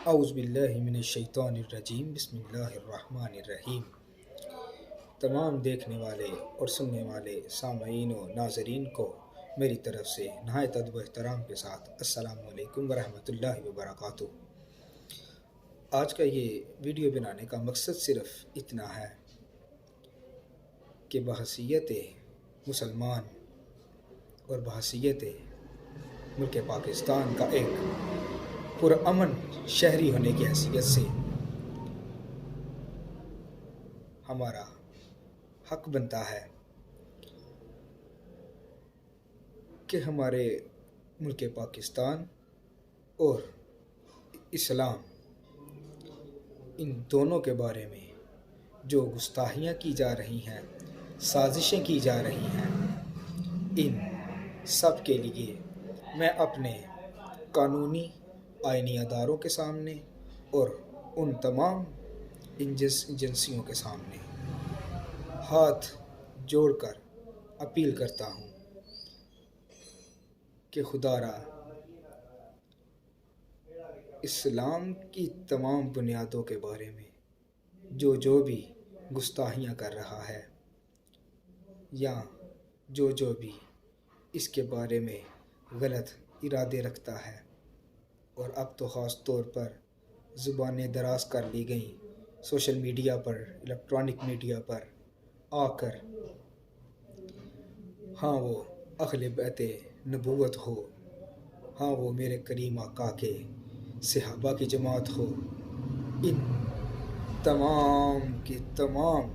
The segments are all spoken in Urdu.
اعوذ باللہ من الشیطان الرجیم بسم اللہ الرحمن الرحیم۔ تمام دیکھنے والے اور سننے والے سامعین و ناظرین کو میری طرف سے نہایت ادب و احترام کے ساتھ السلام علیکم ورحمۃ اللہ وبرکاتہ۔ آج کا یہ ویڈیو بنانے کا مقصد صرف اتنا ہے کہ بحیثیت مسلمان اور بحیثیت ملک پاکستان کا ایک پرامن شہری ہونے کی حیثیت سے ہمارا حق بنتا ہے کہ ہمارے ملک پاکستان اور اسلام ان دونوں کے بارے میں جو گستاخیاں کی جا رہی ہیں، سازشیں کی جا رہی ہیں، ان سب کے لیے میں اپنے قانونی آئینی اداروں کے سامنے اور ان تمام ایجنسیوں کے سامنے ہاتھ جوڑ کر اپیل کرتا ہوں کہ خدا را اسلام کی تمام بنیادوں کے بارے میں جو بھی گستاخیاں کر رہا ہے یا جو بھی اس کے بارے میں غلط ارادے رکھتا ہے، اور اب تو خاص طور پر زبانیں دراز کر لی گئیں سوشل میڈیا پر، الیکٹرانک میڈیا پر آ کر، ہاں وہ اہل بیت نبوت ہو، ہاں وہ میرے کریم آقا کے صحابہ کی جماعت ہو، ان تمام کی تمام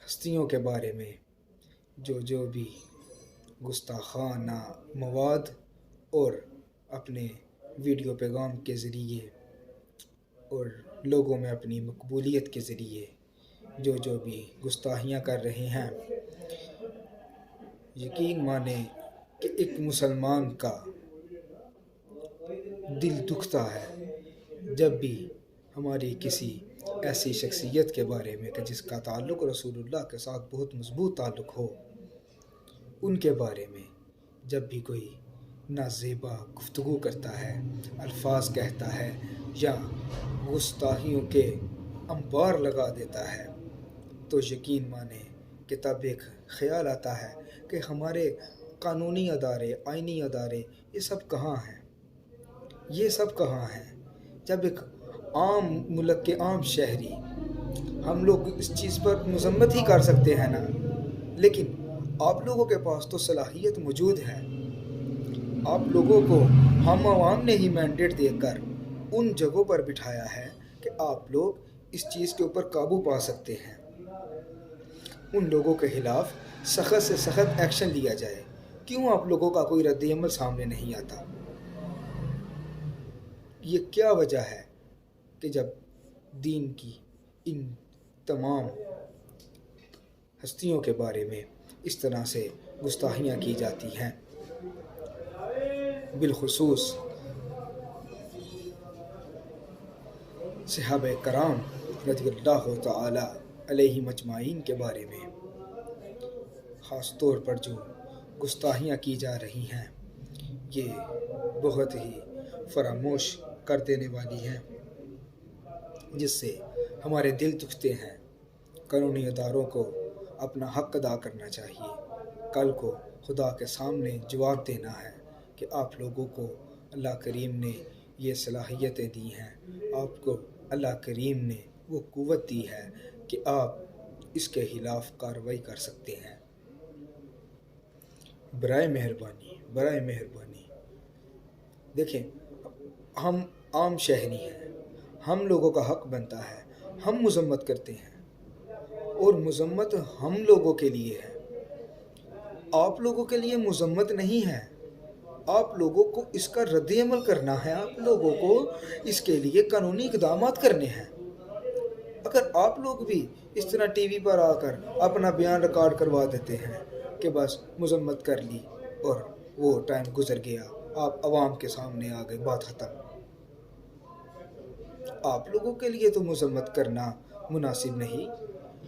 ہستیوں کے بارے میں جو بھی گستاخانہ مواد اور اپنے ویڈیو پیغام کے ذریعے اور لوگوں میں اپنی مقبولیت کے ذریعے جو بھی گستاخیاں کر رہے ہیں، یقین مانیں کہ ایک مسلمان کا دل دکھتا ہے جب بھی ہماری کسی ایسی شخصیت کے بارے میں کہ جس کا تعلق رسول اللہ کے ساتھ بہت مضبوط تعلق ہو، ان کے بارے میں جب بھی کوئی نازیبا گفتگو کرتا ہے، الفاظ کہتا ہے یا گستاخیوں کے انبار لگا دیتا ہے، تو یقین مانیں کہ تب ایک خیال آتا ہے کہ ہمارے قانونی ادارے، آئینی ادارے، یہ سب کہاں ہیں؟ یہ سب کہاں ہیں؟ جب ایک عام ملک کے عام شہری، ہم لوگ اس چیز پر مذمت ہی کر سکتے ہیں نا، لیکن آپ لوگوں کے پاس تو صلاحیت موجود ہے۔ آپ لوگوں کو ہم عوام نے ہی مینڈیٹ دے کر ان جگہوں پر بٹھایا ہے کہ آپ لوگ اس چیز کے اوپر قابو پا سکتے ہیں، ان لوگوں کے خلاف سخت سے سخت ایکشن لیا جائے۔ کیوں آپ لوگوں کا کوئی رد عمل سامنے نہیں آتا؟ یہ کیا وجہ ہے کہ جب دین کی ان تمام ہستیوں کے بارے میں اس طرح سے گستاخیاں کی جاتی ہیں، بالخصوص صحابہ کرام رضی اللہ تعالی علیہم اجمعین کے بارے میں خاص طور پر جو گستاخیاں کی جا رہی ہیں، یہ بہت ہی فراموش کر دینے والی ہیں، جس سے ہمارے دل دکھتے ہیں۔ قانونی اداروں کو اپنا حق ادا کرنا چاہیے، کل کو خدا کے سامنے جواب دینا ہے کہ آپ لوگوں کو اللہ کریم نے یہ صلاحیتیں دی ہیں، آپ کو اللہ کریم نے وہ قوت دی ہے کہ آپ اس کے خلاف کارروائی کر سکتے ہیں۔ برائے مہربانی دیکھیں، ہم عام شہری ہیں، ہم لوگوں کا حق بنتا ہے، ہم مذمت کرتے ہیں، اور مذمت ہم لوگوں کے لیے ہے، آپ لوگوں کے لیے مذمت نہیں ہے۔ آپ لوگوں کو اس کا رد عمل کرنا ہے، آپ لوگوں کو اس کے لیے قانونی اقدامات کرنے ہیں۔ اگر آپ لوگ بھی اس طرح ٹی وی پر آ کر اپنا بیان ریکارڈ کروا دیتے ہیں کہ بس مذمت کر لی اور وہ ٹائم گزر گیا، آپ عوام کے سامنے آ گئے، بات ختم۔ آپ لوگوں کے لیے تو مذمت کرنا مناسب نہیں۔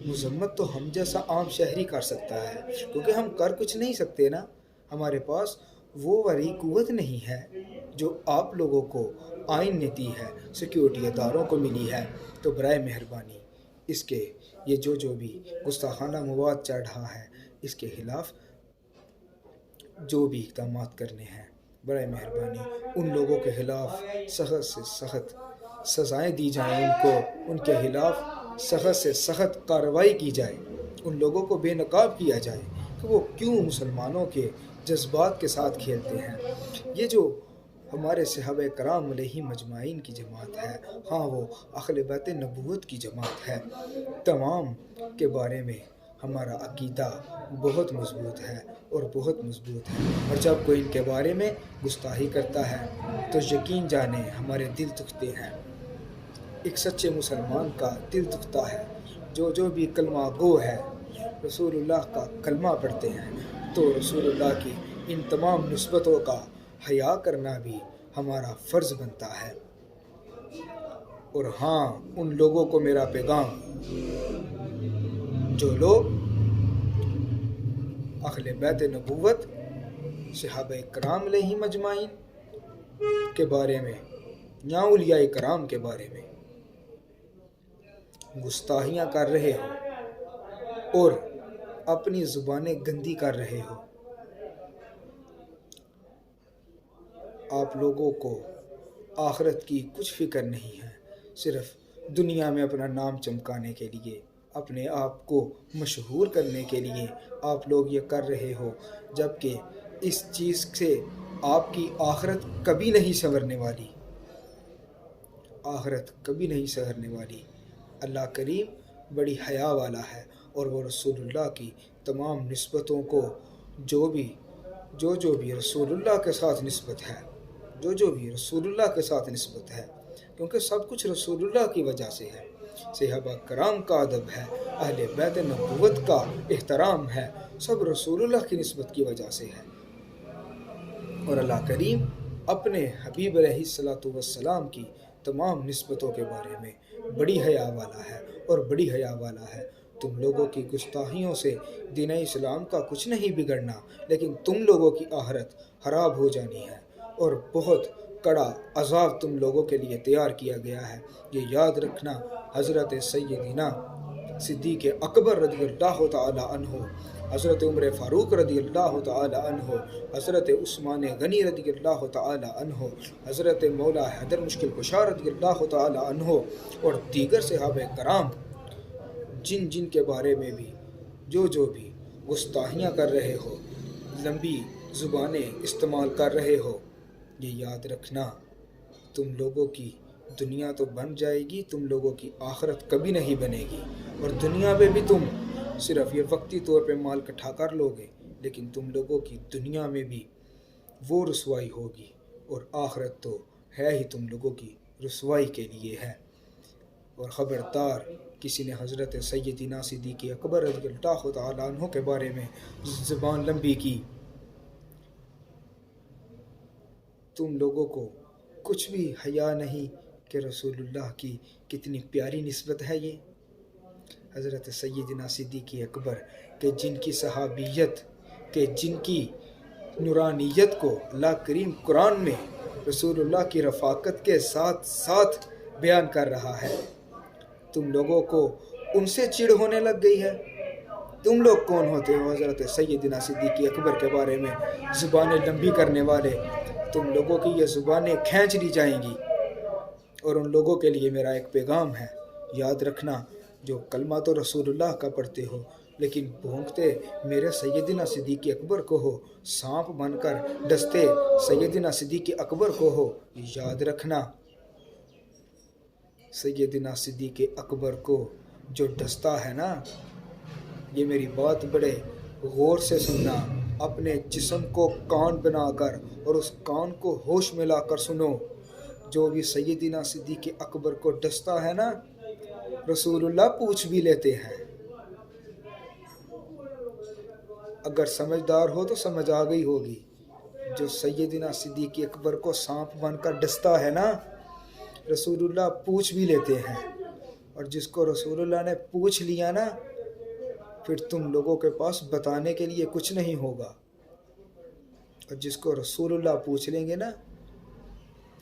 مذمت تو ہم جیسا عام شہری کر سکتا ہے، کیونکہ ہم کر کچھ نہیں سکتے نا، ہمارے پاس وہ والی قوت نہیں ہے جو آپ لوگوں کو آئین نے دی ہے، سیکیورٹی اداروں کو ملی ہے، تو برائے مہربانی اس کے یہ جو بھی گستاخانہ مواد چڑھ رہا ہے، اس کے خلاف جو بھی اقدامات کرنے ہیں، برائے مہربانی ان لوگوں کے خلاف سخت سے سخت سزائیں دی جائیں، ان کے خلاف سخت سے سخت کارروائی کی جائے، ان لوگوں کو بے نقاب کیا جائے کہ وہ کیوں مسلمانوں کے جذبات کے ساتھ کھیلتے ہیں۔ یہ جو ہمارے صحابہ کرام علیہ مجمعین کی جماعت ہے، ہاں وہ اہل بیت نبوت کی جماعت ہے، تمام کے بارے میں ہمارا عقیدہ بہت مضبوط ہے اور بہت مضبوط ہے، اور جب کوئی ان کے بارے میں گستاخی کرتا ہے تو یقین جانیں ہمارے دل دکھتے ہیں۔ ایک سچے مسلمان کا دل دکھتا ہے، جو بھی کلمہ گو ہے، رسول اللہ کا کلمہ پڑھتے ہیں، تو رسول اللہ کی ان تمام نسبتوں کا حیا کرنا بھی ہمارا فرض بنتا ہے۔ اور ہاں، ان لوگوں کو میرا پیغام جو لوگ اہل بیت نبوت، صحابہ کرام علیہ مجمعین کے بارے میں یا اولیاء کرام کے بارے میں گستاخیاں کر رہے ہو اور اپنی زبانیں گندی کر رہے ہو، آپ لوگوں کو آخرت کی کچھ فکر نہیں ہے، صرف دنیا میں اپنا نام چمکانے کے لیے، اپنے آپ کو مشہور کرنے کے لیے آپ لوگ یہ کر رہے ہو، جبکہ اس چیز سے آپ کی آخرت کبھی نہیں سنورنے والی، آخرت کبھی نہیں سنورنے والی۔ اللہ کریم بڑی حیا والا ہے، اور وہ رسول اللہ کی تمام نسبتوں کو جو بھی رسول اللہ کے ساتھ نسبت ہے، جو بھی رسول اللہ کے ساتھ نسبت ہے، کیونکہ سب کچھ رسول اللہ کی وجہ سے ہے، صحابہ کرام کا ادب ہے، اہل بیت نبوت کا احترام ہے، سب رسول اللہ کی نسبت کی وجہ سے ہے۔ اور اللہ کریم اپنے حبیب علیہ السلام کی تمام نسبتوں کے بارے میں بڑی حیا والا ہے اور بڑی حیا والا ہے۔ تم لوگوں کی گستاخیوں سے دین اسلام کا کچھ نہیں بگڑنا، لیکن تم لوگوں کی آخرت خراب ہو جانی ہے، اور بہت کڑا عذاب تم لوگوں کے لیے تیار کیا گیا ہے۔ یہ یاد رکھنا، حضرت سیدنا صدیق اکبر رضی اللہ تعالی عنہ، حضرت عمر فاروق رضی اللہ تعالی عنہ، حضرت عثمان غنی رضی اللہ تعالی عنہ، حضرت مولا حیدر مشکل کشا رضی اللہ تعالی عنہ، اور دیگر صحابہ کرام جن کے بارے میں بھی جو بھی گستاخیاں کر رہے ہو، لمبی زبانیں استعمال کر رہے ہو، یہ یاد رکھنا، تم لوگوں کی دنیا تو بن جائے گی، تم لوگوں کی آخرت کبھی نہیں بنے گی، اور دنیا میں بھی تم صرف یہ وقتی طور پہ مال اکٹھا کر لو گے، لیکن تم لوگوں کی دنیا میں بھی وہ رسوائی ہوگی، اور آخرت تو ہے ہی تم لوگوں کی رسوائی کے لیے ہے۔ اور خبردار کسی نے حضرت سیدنا صدیق اکبر رضی اللہ تعالیٰ عنہ کے بارے میں زبان لمبی کی، تم لوگوں کو کچھ بھی حیا نہیں کہ رسول اللہ کی کتنی پیاری نسبت ہے یہ حضرت سیدنا صدیق اکبر، کہ جن کی صحابیت، کہ جن کی نورانیت کو اللہ کریم قرآن میں رسول اللہ کی رفاقت کے ساتھ ساتھ بیان کر رہا ہے، تم لوگوں کو ان سے چڑ ہونے لگ گئی ہے۔ تم لوگ کون ہوتے ہو حضرت سیدنا صدیق اکبر کے بارے میں زبانیں لمبی کرنے والے؟ تم لوگوں کی یہ زبانیں کھینچ لی جائیں گی، اور ان لوگوں کے لیے میرا ایک پیغام ہے، یاد رکھنا، جو کلمہ تو رسول اللہ کا پڑھتے ہو، لیکن بھونکتے میرے سیدنا صدیق اکبر کو ہو، سانپ بن کر ڈستے سیدنا صدیق اکبر کو ہو، یاد رکھنا، سیدنا صدیق اکبر کو جو ڈستا ہے نا، یہ میری بات بڑے غور سے سننا، اپنے جسم کو کان بنا کر اور اس کان کو ہوش میں لا کر سنو، جو بھی سیدنا صدیق اکبر کو ڈستا ہے نا، رسول اللہ پوچھ بھی لیتے ہیں۔ اگر سمجھدار ہو تو سمجھ آ گئی ہوگی، جو سیدنا صدیق اکبر کو سانپ بن کر ڈستا ہے نا، رسول اللہ پوچھ بھی لیتے ہیں، اور جس کو رسول اللہ نے پوچھ لیا نا، پھر تم لوگوں کے پاس بتانے کے لیے کچھ نہیں ہوگا، اور جس کو رسول اللہ پوچھ لیں گے نا،